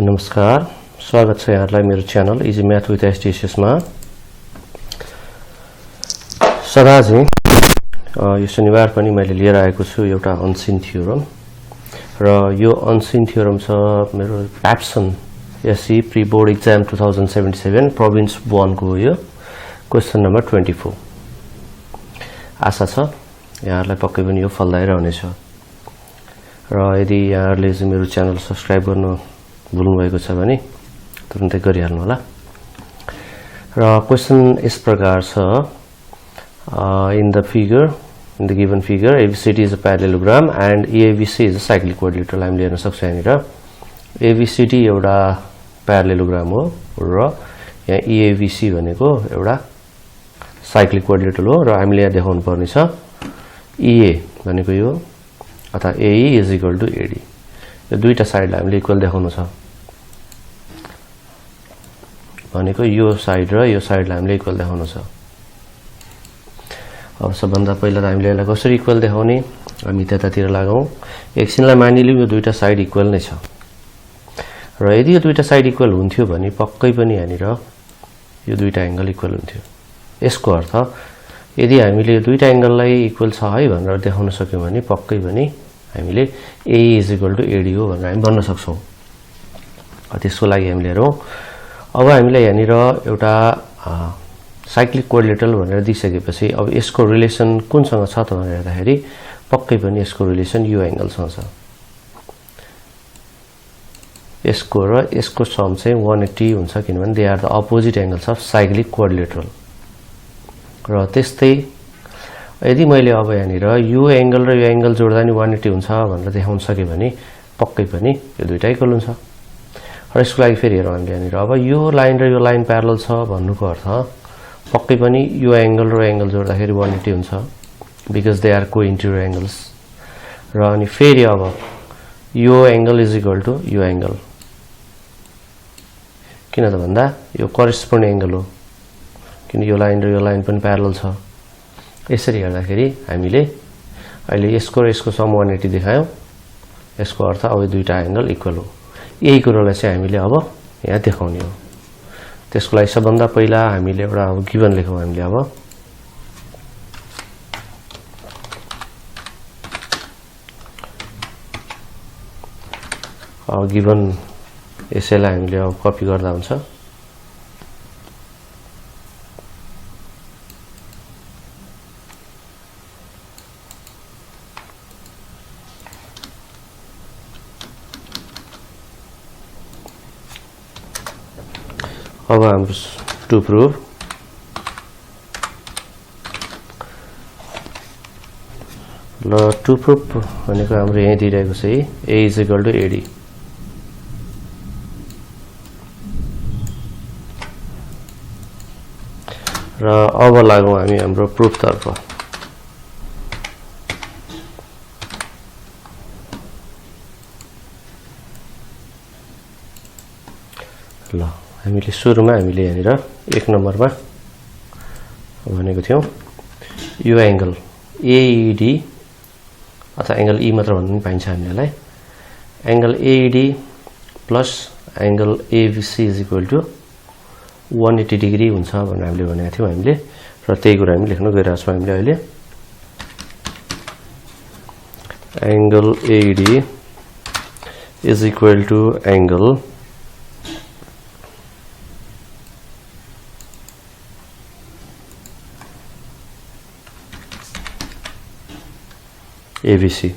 नमस्कार, स्वागत छ यहाँहरुलाई मेरो च्यानल EasyMath with STSS मा। सदाझै यो शनिबार पनि मैले लिएर आएको छु एउटा अनसिन थ्योरम र यो अनसिन थ्योरम छ मेरो Pabson SE pre board exam 2077 province 1 को यो क्वेशन नम्बर 24। आशा छ यहाँहरुलाई पक्कै पनि यो फलदायी रहनेछ र यदि यहाँहरुले चाहिँ मेरो च्यानल सब्स्क्राइब गर्नु भुल्नु भएको छ भने तुरुन्तै गरिहाल्नु होला। र क्वेशन इस प्रकार छ, in the given figure ABCD is a parallelogram and EABC is a cyclic quadrilateral। हामी लिन सक्छौं यहाँनिर ABCD एउटा parallelogram हो र यहाँ EABC भनेको एउटा cyclic quadrilateral हो र हामीले यहाँ देखाउनु पर्ने छ EA भनेको यो अथवा AE is equal to AD। यो दुईटा साइडलाई हामीले इक्वल देखाउनु छ भनेको यो साइड र यो साइडलाई हामीले इक्वल देखाउनु छ। अब सबभन्दा पहिला हामीले यसलाई कसरी इक्वल देखाउने, हामी त्यतातिर लागौं। एकछिनलाई मानिलिउँ यो दुईटा साइड इक्वल नै छ र यदि यो दुईटा साइड इक्वल हुन्थ्यो भने पक्कै पनि यहाँनिर यो दुईटा एंगल इक्वल हुन्थ्यो। यसको अर्थ यदि हामीले यो दुईटा एंगललाई इक्वल छ है भनेर देखाउन सक्यौं भने पक्कै पनि हामीले AE is equal to AD हो भनेर हामी भन्न सक्छौं। त्यसको लागि हामीले हेरौं। अब हामीले यहाँनिर एउटा साइक्लिक क्वाड्रिलेटरल भनेर दिइसकेपछि अब यसको रिलेसन कुनसँग छ त भनेर हेर्दाखेरि पक्कै पनि यसको रिलेसन यो एंगलसँग छ। यसको र यसको सम चाहिँ 180 हुन्छ किनभने they are the opposite angles of cyclic quadrilateral. र त्यस्तै यदि मैले अब यहाँनिर यो एंगल र यो एंगल जोड्दा नि 180 हुन्छ भनेर देखाउन सके भने पक्कै पनि यो दुईटा इक्वल हुन्छ। र यसको लागि फेरि हेरौँ हामीले यहाँनिर अब यो लाइन र यो लाइन प्यारलल छ भन्नुको अर्थ पक्कै पनि यो एंगल र एंगल जोड्दाखेरि 180 हुन्छ बिकज दे आर को इन्टिरियर एंगल्स। र अनि फेरि अब यो एंगल इज इक्वल टु यो एंगल, किन त भन्दा यो करेस्पोन्डिङ एंगल हो किन यो लाइन र यो लाइन पनि प्यारलल छ। यसरी हेर्दाखेरि हामीले अहिले यसको र यसको सम 180 देखायौं। यसको अर्थ अब यो दुईटा एंगल इक्वल हो। यही कुरालाई चाहिँ हामीले अब यहाँ देखाउने हो। त्यसको लागि सबभन्दा पहिला हामीले एउटा अब गिवन लेखौं। हामीले अब गिवन यसैलाई हामीले अब कपी गर्दा हुन्छ। अब हाम्रो टु प्रुभ ल टु प्रुभ भनेको हाम्रो यही दिइरहेको छ A is equal to AD। र अब लागौं हामी हाम्रो प्रुफ तर्फ। ल हामीले सुरुमा हामीले यहाँनिर एक नम्बरमा भनेको थियौं यो एंगल AED अथवा एंगल E मात्र भन्नु पनि पाइन्छ हामीलाई। Angle AED plus angle ABC is equal to 180 degree हुन्छ भनेर हामीले भनेको थियौं हामीले र त्यही कुरा हामी लेख्न गइरहेका छौं। हामीले अहिले angle AED is equal to angle ABC।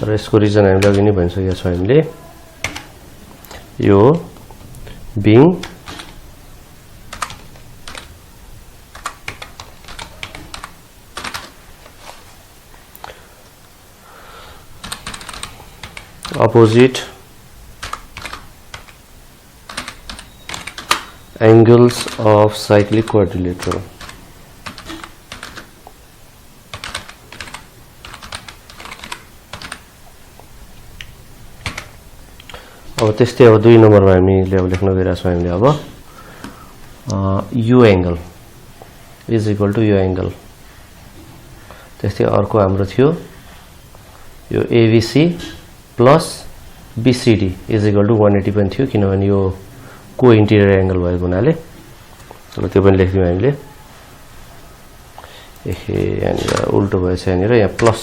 र यसको रिजन हामीले अघि नै भनिसकेका छौं। हामीले यो being opposite angles of cyclic quadrilateral. अब त्यस्तै अब दुई नम्बरमा हामीले अब लेख्न गइरहेका छौं। हामीले अब यो एंगल इज इक्वल टु यो एंगल। त्यस्तै अर्को हाम्रो थियो यो ABC plus BCD is equal to 180 पनि थियो किनभने यो को इन्टिरियर एंगल भएको हुनाले अब त्यो पनि लेख्दियौ हामीले यहाँ उल्टो भएछ यहाँनिर यहाँ प्लस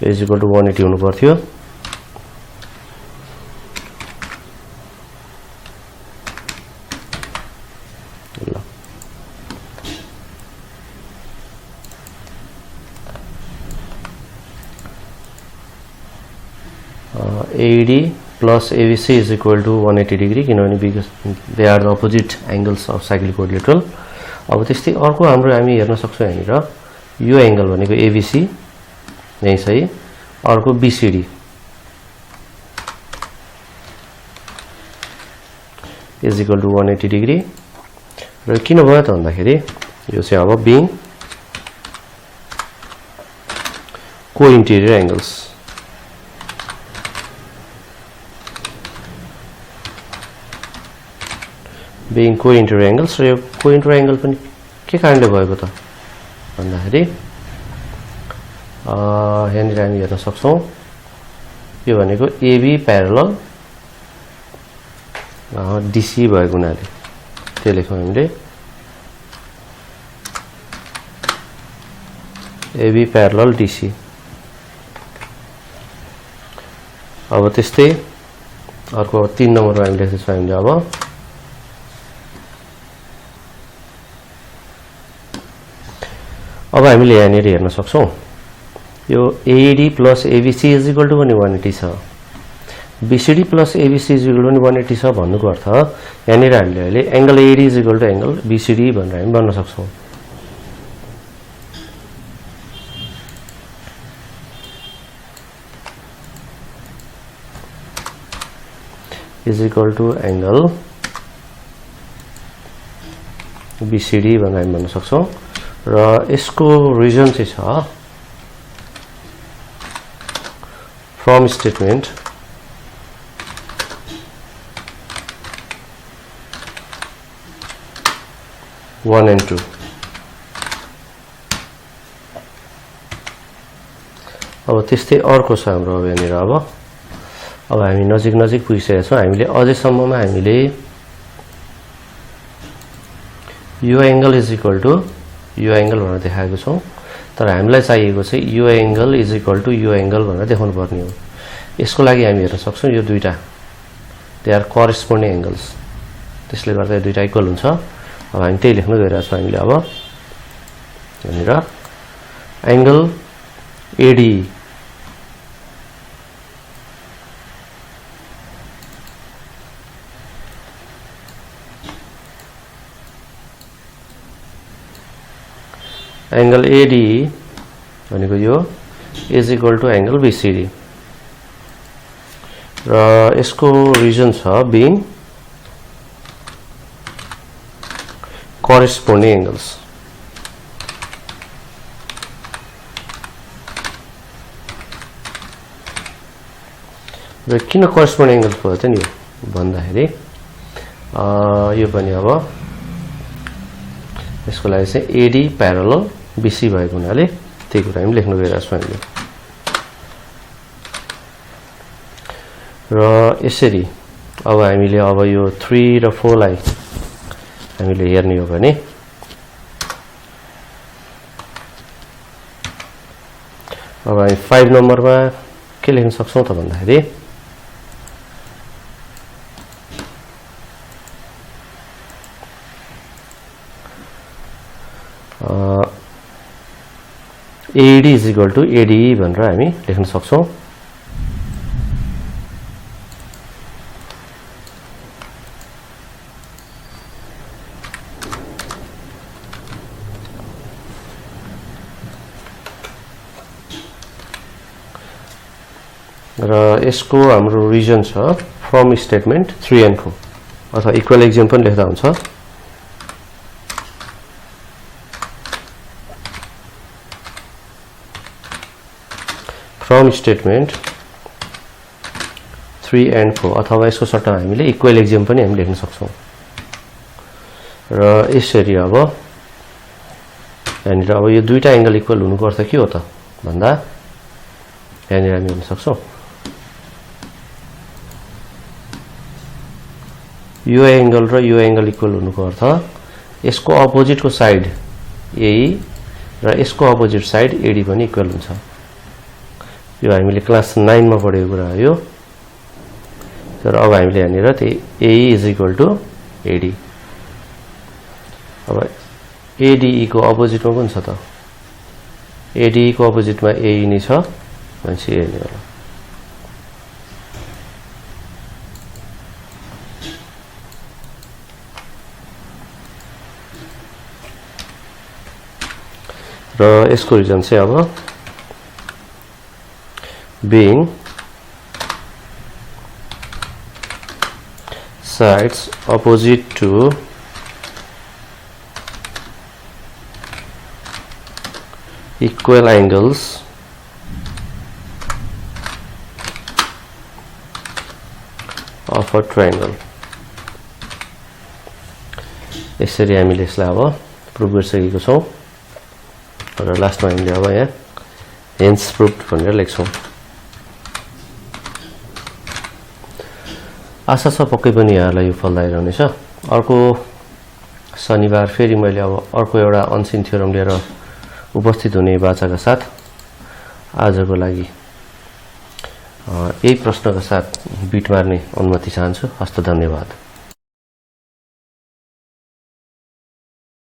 इज इक्वल टु 180 हुनु पर्थ्यो ल AD plus ABC is equal to 180 degree किनभने because they are the opposite angles of cyclic quadrilateral अब त्यस्तै अर्को हाम्रो हामी हेर्न सक्छौं यहाँनिर यो एंगल भनेको ABC यही सही अर्को BCD is equal to 180 degree र किन भयो त भन्दाखेरि यो चाहिँ अब being co-interior angles being co-interior angles र यो co-interior angle पनि के कारणले भएको त भन्दाखेरि यहाँनिर हामी हेर्न सक्छौं यो भनेको AB parallel DC भएको हुनाले त्यो लेखौं हामीले AB parallel DC अब त्यस्तै अर्को 3 नम्बरमा हामी लेख्दैछौँ हामीले अब हामीले यहाँनिर हेर्न सक्छौं यो AD plus ABC is equal to 180 छ BCD plus ABC is equal to 180 छ भन्नुको अर्थ यहाँनिर हामीले अहिले angle AD is equal to angle BCD भनेर हामी भन्न सक्छौं is equal to angle BCD भनेर हामी भन्न सक्छौं र यसको रिजन चाहिँ छ from statement one and two अब त्यस्तै अर्को छ हाम्रो यहाँनिर अब हामी नजिक नजिक पुगिसकेका छौं हामीले अझैसम्ममा हामीले यो एंगल इज इक्वल टु यो एंगल भनेर देखाएको छौं तर हामीलाई चाहिएको चाहिँ यो एंगल इज इक्वल टु यो एंगल भनेर देखाउनु पर्ने हो यसको लागि हामी हेर्न सक्छौं यो दुईटा दे आर करेस्पोन्डिङ एंगल्स त्यसले गर्दा यो दुईटा इक्वल हुन्छ अब हामी त्यही लेख्न गइरहेका छौं हामीले अब यहाँनिर एंगल AD एंगल AD भनेको यो is equal to angle BCD र यसको रिजन छ बीइङ करेस्पोन्डिङ एंगल्स र किन करेस्पोन्डिङ एंगल्स भयो त नि यो भन्दाखेरि यो पनि अब यसको लागि चाहिँ AD parallel BC भएको हुनाले त्यही कुरा हामी लेख्न गइरहेका छौं हामीले र यसरी अब हामीले अब यो 3 र 4 लाई हामीले हेर्ने हो भने अब हामी 5 नम्बरमा के लेख्न सक्छौं त भन्दाखेरि AD is equal to ADE भनेर हामी लेख्न सक्छौं र यसको हाम्रो रिजन छ फ्रम स्टेटमेन्ट 3 and 4 अथवा इक्वल एक्जाम पनि लेख्दा हुन्छ फ्रम स्टेटमेन्ट 3 and 4 अथवा यसको सट्टामा हामीले इक्वल एक्जाम पनि हामी लेख्न सक्छौं र यसरी अब यहाँनिर अब यो दुईटा एंगल इक्वल हुनुको अर्थ के हो त भन्दा यहाँनिर हामी हेर्न सक्छौं यो एंगल र यो एंगल इक्वल हुनुको अर्थ यसको अपोजिटको साइड एई र यसको अपोजिट साइड एडी पनि इक्वल हुन्छ। यो हामीले क्लास 9 मा पढेको कुरा हो यो। तर अब हामीले यहाँनिर त्यही एई इज इक्वल टु एडी। अब एडीई को अपोजिटमा कुन छ त? एडीई को अपोजिटमा एई नै छ भनेपछि ए नै होला। र यसको रिजन चाहिँ अब being sides opposite to equal angles of a triangle। यसरी हामीले यसलाई अब प्रुभ गरिसकेको छौं र लास्टमा हामीले अब यहाँ हेन्स प्रुभड भनेर लेख्छौं। आशा छ पक्कै पनि यहाँलाई यो फलदायी रहनेछ। अर्को शनिबार फेरि मैले अब अर्को एउटा अनसिन थ्योरम लिएर उपस्थित हुने बाचाका साथ आजको लागि यही प्रश्नका साथ बिट मार्ने अनुमति चाहन्छु। हस्त धन्यवाद।